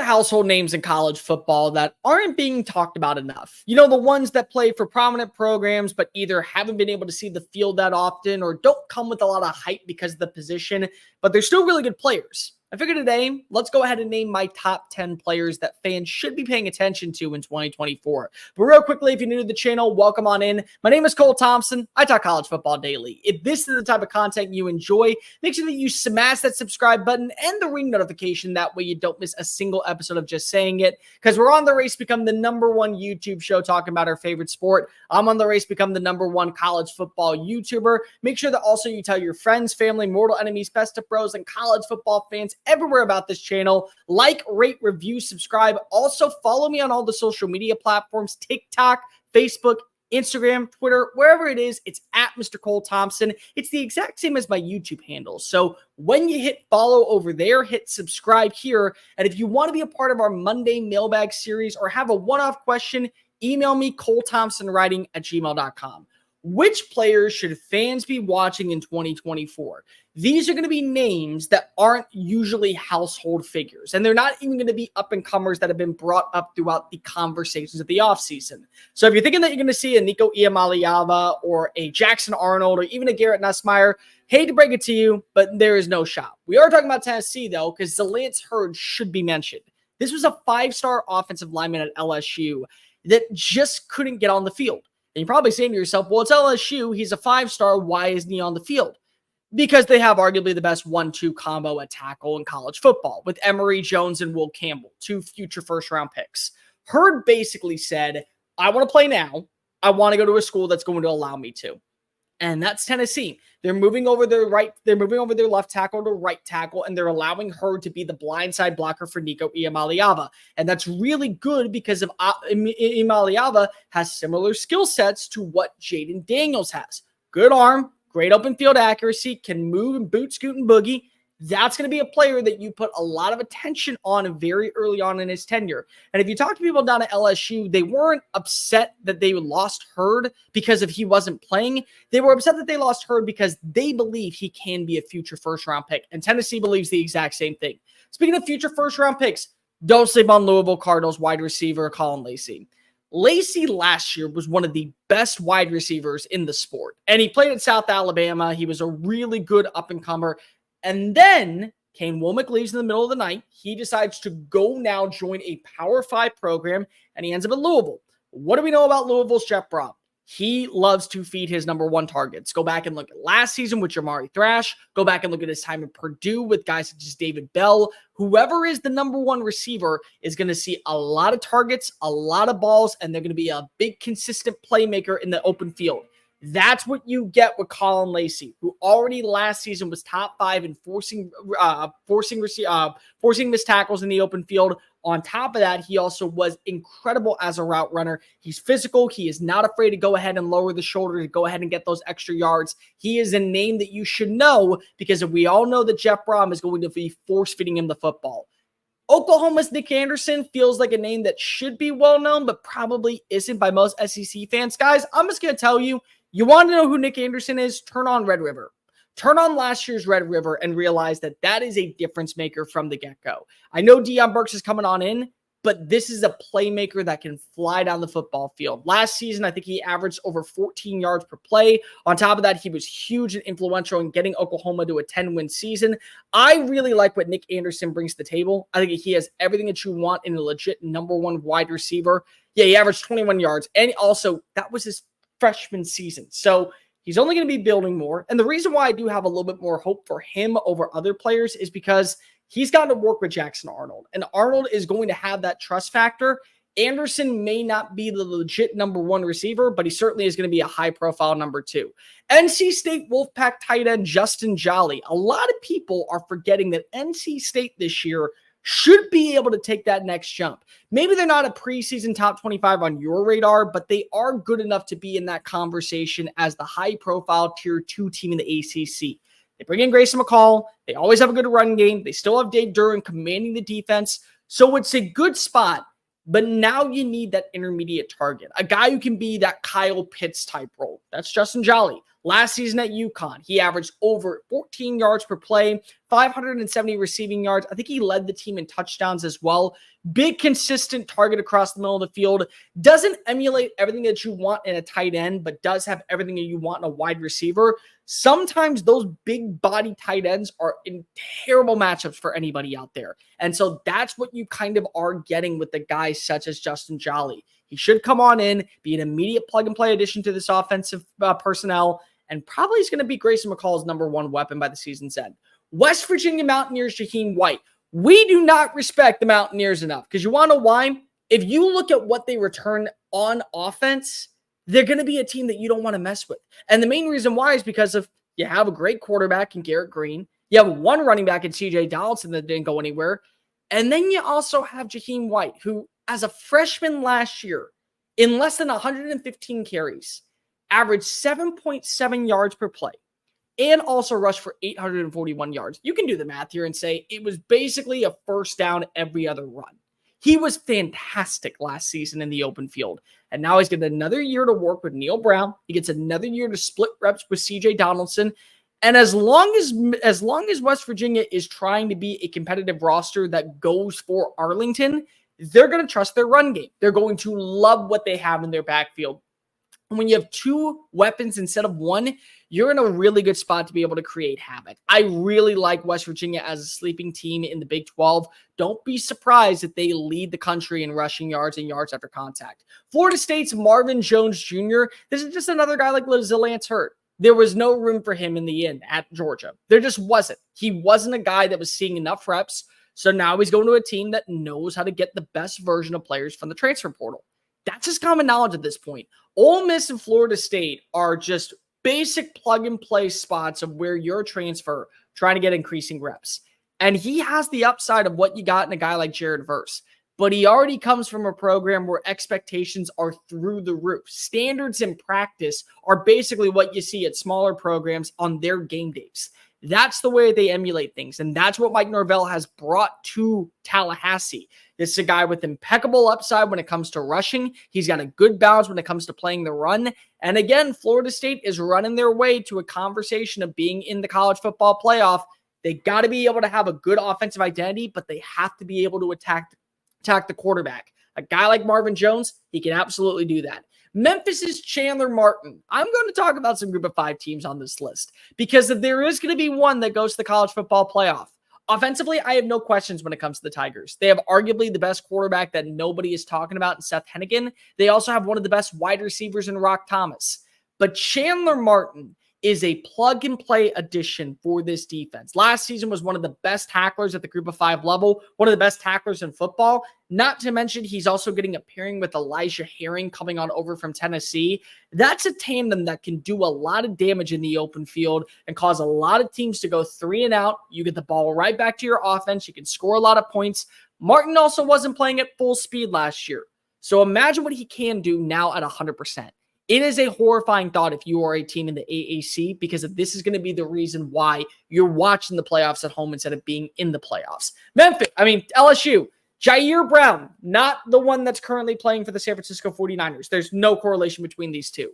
the household names in college football that aren't being talked about enough. You know, the ones that play for prominent programs, but either haven't been able to see the field that often or don't come with a lot of hype because of the position, but they're still really good players. I figured today, let's go ahead and name my top 10 players that fans should be paying attention to in 2024. But real quickly, if you're new to the channel, welcome on in. My name is Cole Thompson. I talk college football daily. If this is the type of content you enjoy, make sure that you smash that subscribe button and the ring notification. That way you don't miss a single episode of just saying it, because we're on the race to become the #1 YouTube show talking about our favorite sport. I'm on the race to become the #1 college football YouTuber. Make sure that also you tell your friends, family, mortal enemies, best of bros, and college football fans everywhere about this channel. Like, rate, review, subscribe. Also follow me on all the social media platforms, TikTok, Facebook, Instagram, Twitter, wherever it is, it's at Mr. Cole Thompson. It's the exact same as my YouTube handle. So when you hit follow over there, hit subscribe here. And if you want to be a part of our Monday mailbag series or have a one-off question, email me colethompsonwriting@gmail.com. Which players should fans be watching in 2024? These are going to be names that aren't usually household figures, and they're not even going to be up-and-comers that have been brought up throughout the conversations of the offseason. So if you're thinking that you're going to see a Nico Iamaleava or a Jackson Arnold or even a Garrett Nussmeier, hate to break it to you, but there is no shot. We are talking about Tennessee, though, because Zalance Hurd should be mentioned. This was a 5-star offensive lineman at LSU that just couldn't get on the field. And you're probably saying to yourself, well, it's LSU. He's a 5-star. Why isn't he on the field? Because they have arguably the best 1-2 combo at tackle in college football with Emory Jones and Will Campbell, 2 future first-round picks. Hurd basically said, I want to play now. I want to go to a school that's going to allow me to. And that's Tennessee. They're moving over their left tackle to right tackle, and they're allowing Hurd to be the blindside blocker for Nico Iamaleava. And that's really good because of Iamaleava has similar skill sets to what Jaden Daniels has. Good arm, great open field accuracy, can move and boot, scoot, and boogie. That's going to be a player that you put a lot of attention on very early on in his tenure. And if you talk to people down at LSU, they weren't upset that they lost Hurd because he wasn't playing. They were upset that they lost Hurd because they believe he can be a future first-round pick. And Tennessee believes the exact same thing. Speaking of future first-round picks, don't sleep on Louisville Cardinals wide receiver Caullin Lacy. Lacy last year was one of the best wide receivers in the sport. And he played at South Alabama. He was a really good up-and-comer. And then Kane Womack leaves in the middle of the night. He decides to go now join a Power 5 program, and he ends up at Louisville. What do we know about Louisville's Jeff Brom? He loves to feed his #1 targets. Go back and look at last season with Jamari Thrash. Go back and look at his time at Purdue with guys such as David Bell. Whoever is the #1 receiver is going to see a lot of targets, a lot of balls, and they're going to be a big, consistent playmaker in the open field. That's what you get with Caullin Lacy, who already last season was top 5 in forcing missed tackles in the open field. On top of that, he also was incredible as a route runner. He's physical. He is not afraid to go ahead and lower the shoulder to go ahead and get those extra yards. He is a name that you should know because we all know that Jeff Brom is going to be force-feeding him the football. Oklahoma's Nick Anderson feels like a name that should be well-known, but probably isn't by most SEC fans. Guys, I'm just going to tell you, you want to know who Nick Anderson is? Turn on Red River. Turn on last year's Red River and realize that that is a difference maker from the get-go. I know Deion Burks is coming on in, but this is a playmaker that can fly down the football field. Last season, I think he averaged over 14 yards per play. On top of that, he was huge and influential in getting Oklahoma to a 10-win season. I really like what Nick Anderson brings to the table. I think he has everything that you want in a legit #1 wide receiver. Yeah, he averaged 21 yards, and also that was his freshman season. So he's only going to be building more. And the reason why I do have a little bit more hope for him over other players is because he's gotten to work with Jackson Arnold, and Arnold is going to have that trust factor. Anderson may not be the legit #1 receiver, but he certainly is going to be a high-profile #2. NC State Wolfpack tight end Justin Jolly. A lot of people are forgetting that NC State this year should be able to take that next jump. Maybe they're not a preseason top 25 on your radar, but they are good enough to be in that conversation as the high-profile Tier 2 team in the ACC. They bring in Grayson McCall. They always have a good run game. They still have Dave Duran commanding the defense. So it's a good spot, but now you need that intermediate target, a guy who can be that Kyle Pitts type role. That's Justin Jolly. Last season at UConn, he averaged over 14 yards per play, 570 receiving yards. I think he led the team in touchdowns as well. Big, consistent target across the middle of the field. Doesn't emulate everything that you want in a tight end, but does have everything that you want in a wide receiver. Sometimes those big body tight ends are in terrible matchups for anybody out there. And so that's what you kind of are getting with the guys such as Justin Jolly. He should come on in, be an immediate plug-and-play addition to this offensive personnel, and probably is going to be Grayson McCall's number one weapon by the season's end. West Virginia Mountaineers, Jaheim White. We do not respect the Mountaineers enough because you want to know why? If you look at what they return on offense, they're going to be a team that you don't want to mess with. And the main reason why is because of you have a great quarterback in Garrett Green. You have one running back in CJ Donaldson that didn't go anywhere. And then you also have Jaheim White, who as a freshman last year, in less than 115 carries, averaged 7.7 yards per play, and also rushed for 841 yards. You can do the math here and say it was basically a first down every other run. He was fantastic last season in the open field. And now he's getting another year to work with Neil Brown. He gets another year to split reps with CJ Donaldson. And as long as West Virginia is trying to be a competitive roster that goes for Arlington, they're going to trust their run game. They're going to love what they have in their backfield. When you have two weapons instead of one, you're in a really good spot to be able to create havoc. I really like West Virginia as a sleeping team in the Big 12. Don't be surprised if they lead the country in rushing yards and yards after contact. Florida State's Marvin Jones Jr. This is just another guy like Lance Hurt. There was no room for him in the end at Georgia. There just wasn't. He wasn't a guy that was seeing enough reps. So now he's going to a team that knows how to get the best version of players from the transfer portal. That's just common knowledge at this point. Ole Miss and Florida State are just basic plug-and-play spots of where your transfer trying to get increasing reps. And he has the upside of what you got in a guy like Jared Verse. But he already comes from a program where expectations are through the roof. Standards in practice are basically what you see at smaller programs on their game days. That's the way they emulate things. And that's what Mike Norvell has brought to Tallahassee. This is a guy with impeccable upside when it comes to rushing. He's got a good balance when it comes to playing the run. And again, Florida State is running their way to a conversation of being in the college football playoff. They got to be able to have a good offensive identity, but they have to be able to attack the quarterback. A guy like Marvin Jones, he can absolutely do that. Memphis's Chandler Martin. I'm going to talk about some group of 5 teams on this list because if there is going to be one that goes to the college football playoff, offensively, I have no questions when it comes to the Tigers. They have arguably the best quarterback that nobody is talking about in Seth Hennigan. They also have one of the best wide receivers in Rock Thomas. But Chandler Martin is a plug-and-play addition for this defense. Last season was one of the best tacklers at the group of 5 level, one of the best tacklers in football. Not to mention, he's also getting a pairing with Elijah Herring coming on over from Tennessee. That's a tandem that can do a lot of damage in the open field and cause a lot of teams to go 3 and out. You get the ball right back to your offense. You can score a lot of points. Martin also wasn't playing at full speed last year. So imagine what he can do now at 100%. It is a horrifying thought if you are a team in the AAC because this is going to be the reason why you're watching the playoffs at home instead of being in the playoffs. LSU, Jair Brown, not the one that's currently playing for the San Francisco 49ers. There's no correlation between these two.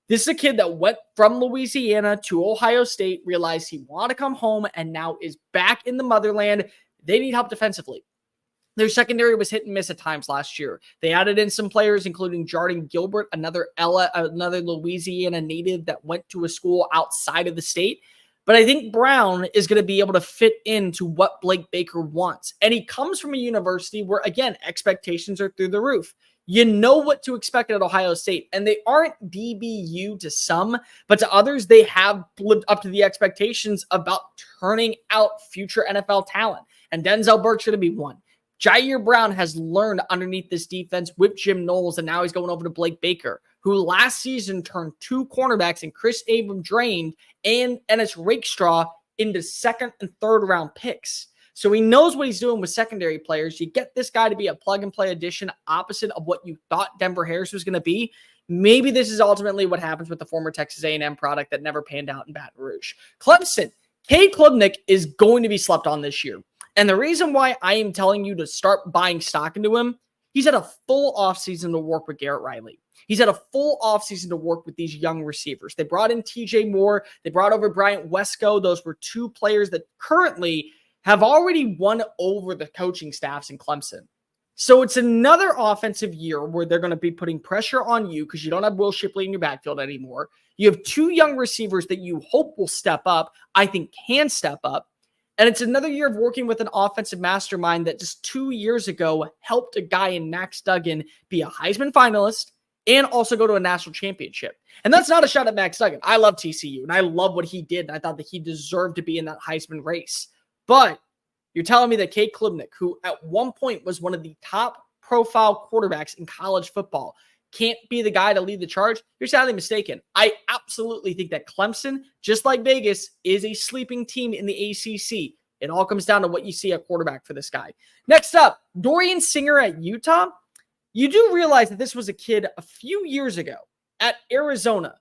This is a kid that went from Louisiana to Ohio State, realized he wanted to come home, and now is back in the motherland. They need help defensively. Their secondary was hit and miss at times last year. They added in some players, including Jordan Gilbert, another Louisiana native that went to a school outside of the state. But I think Brown is going to be able to fit into what Blake Baker wants. And he comes from a university where, again, expectations are through the roof. You know what to expect at Ohio State. And they aren't DBU to some, but to others, they have lived up to the expectations about turning out future NFL talent. And Denzel Burke's going to be one. Jair Brown has learned underneath this defense with Jim Knowles, and now he's going over to Blake Baker, who last season turned 2 cornerbacks and Chris Abram drained and Ennis Rakestraw into 2nd and 3rd round picks. So he knows what he's doing with secondary players. You get this guy to be a plug-and-play addition opposite of what you thought Denver Harris was going to be. Maybe this is ultimately what happens with the former Texas A&M product that never panned out in Baton Rouge. Clemson, Cade Klubnik is going to be slept on this year. And the reason why I am telling you to start buying stock into him, He's had a full offseason to work with Garrett Riley. He's had a full offseason to work with these young receivers. They brought in TJ Moore. They brought over Bryant Wesco. Those were two players that currently have already won over the coaching staffs in Clemson. So it's another offensive year where they're going to be putting pressure on you because you don't have Will Shipley in your backfield anymore. You have two young receivers that you hope will step up, I think can step up. And it's another year of working with an offensive mastermind that just 2 years ago helped a guy in Max Duggan be a Heisman finalist and also go to a national championship. And that's not a shot at Max Duggan. I love TCU and I love what he did. And I thought that he deserved to be in that Heisman race. But you're telling me that Cade Klubnik, who at one point was one of the top profile quarterbacks in college football, can't be the guy to lead the charge? You're sadly mistaken. I absolutely think that Clemson, just like Vegas, is a sleeping team in the ACC. It all comes down to what you see at quarterback for this guy. Next up, Dorian Singer at Utah. You do realize that this was a kid a few years ago at Arizona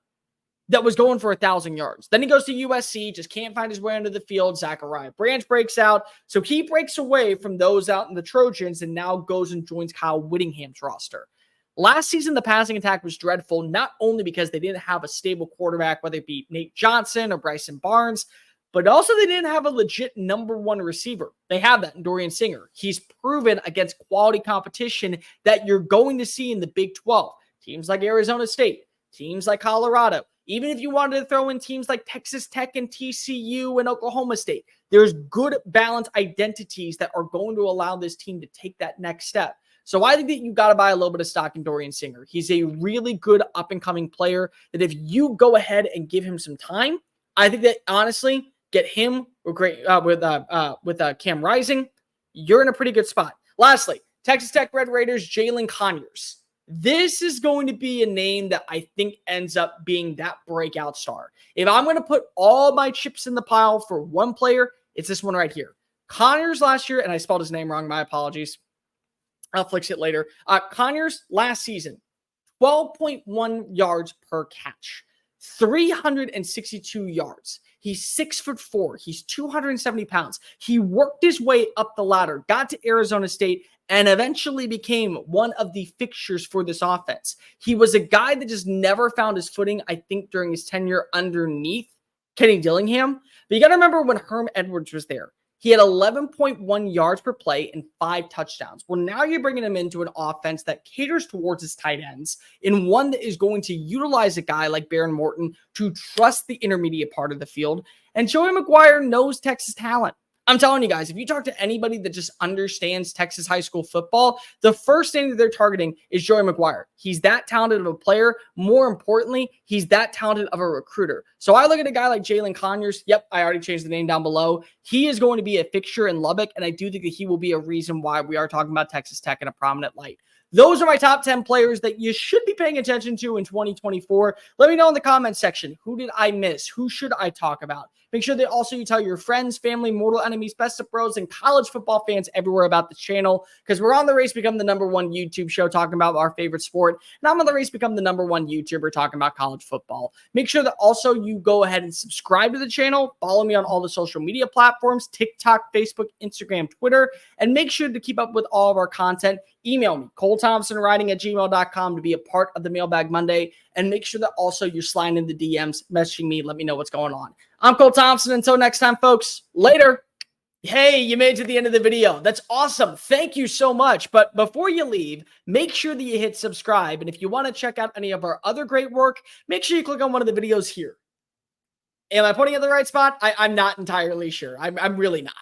that was going for 1,000 yards. Then he goes to USC, just can't find his way onto the field. Zachariah Branch breaks out. So he breaks away from those out in the Trojans and now goes and joins Kyle Whittingham's roster. Last season, the passing attack was dreadful, not only because they didn't have a stable quarterback, whether it be Nate Johnson or Bryson Barnes, but also they didn't have a legit number one receiver. They have that in Dorian Singer. He's proven against quality competition that you're going to see in the Big 12. Teams like Arizona State, teams like Colorado, even if you wanted to throw in teams like Texas Tech and TCU and Oklahoma State, there's good balanced identities that are going to allow this team to take that next step. So I think that you got to buy a little bit of stock in Dorian Singer. He's a really good up-and-coming player that if you go ahead and give him some time, I think that honestly, get him with Cam Rising, you're in a pretty good spot. Lastly, Texas Tech Red Raiders, Jalen Conyers. This is going to be a name that I think ends up being that breakout star. If I'm going to put all my chips in the pile for one player, it's this one right here. Conyers last year, and I spelled his name wrong, my apologies. I'll fix it later. Conyers last season, 12.1 yards per catch, 362 yards. He's 6'4". He's 270 pounds. He worked his way up the ladder, got to Arizona State, and eventually became one of the fixtures for this offense. He was a guy that just never found his footing, I think, during his tenure underneath Kenny Dillingham. But you got to remember when Herm Edwards was there. He had 11.1 yards per play and 5 touchdowns. Well, now you're bringing him into an offense that caters towards his tight ends and one that is going to utilize a guy like Baron Morton to trust the intermediate part of the field. And Joey McGuire knows Texas talent. I'm telling you guys, if you talk to anybody that just understands Texas high school football, the first thing that they're targeting is Joey McGuire. He's that talented of a player. More importantly, he's that talented of a recruiter. So I look at a guy like Jalen Conyers. Yep, I already changed the name down below. He is going to be a fixture in Lubbock, and I do think that he will be a reason why we are talking about Texas Tech in a prominent light. Those are my top 10 players that you should be paying attention to in 2024. Let me know in the comments section. Who did I miss? Who should I talk about? Make sure that also you tell your friends, family, mortal enemies, best of bros, and college football fans everywhere about the channel because we're on the race to become the #1 YouTube show talking about our favorite sport. And I'm on the race to become the #1 YouTuber talking about college football. Make sure that also you go ahead and subscribe to the channel. Follow me on all the social media platforms, TikTok, Facebook, Instagram, Twitter. And make sure to keep up with all of our content. Email me, ColeThompsonWriting@gmail.com to be a part of the Mailbag Monday. And make sure that also you're sliding in the DMs, messaging me, let me know what's going on. I'm Cole Thompson. Until next time, folks, later. Hey, you made it to the end of the video. That's awesome. Thank you so much. But before you leave, make sure that you hit subscribe. And if you want to check out any of our other great work, make sure you click on one of the videos here. Am I pointing at the right spot? I'm not entirely sure. I'm really not.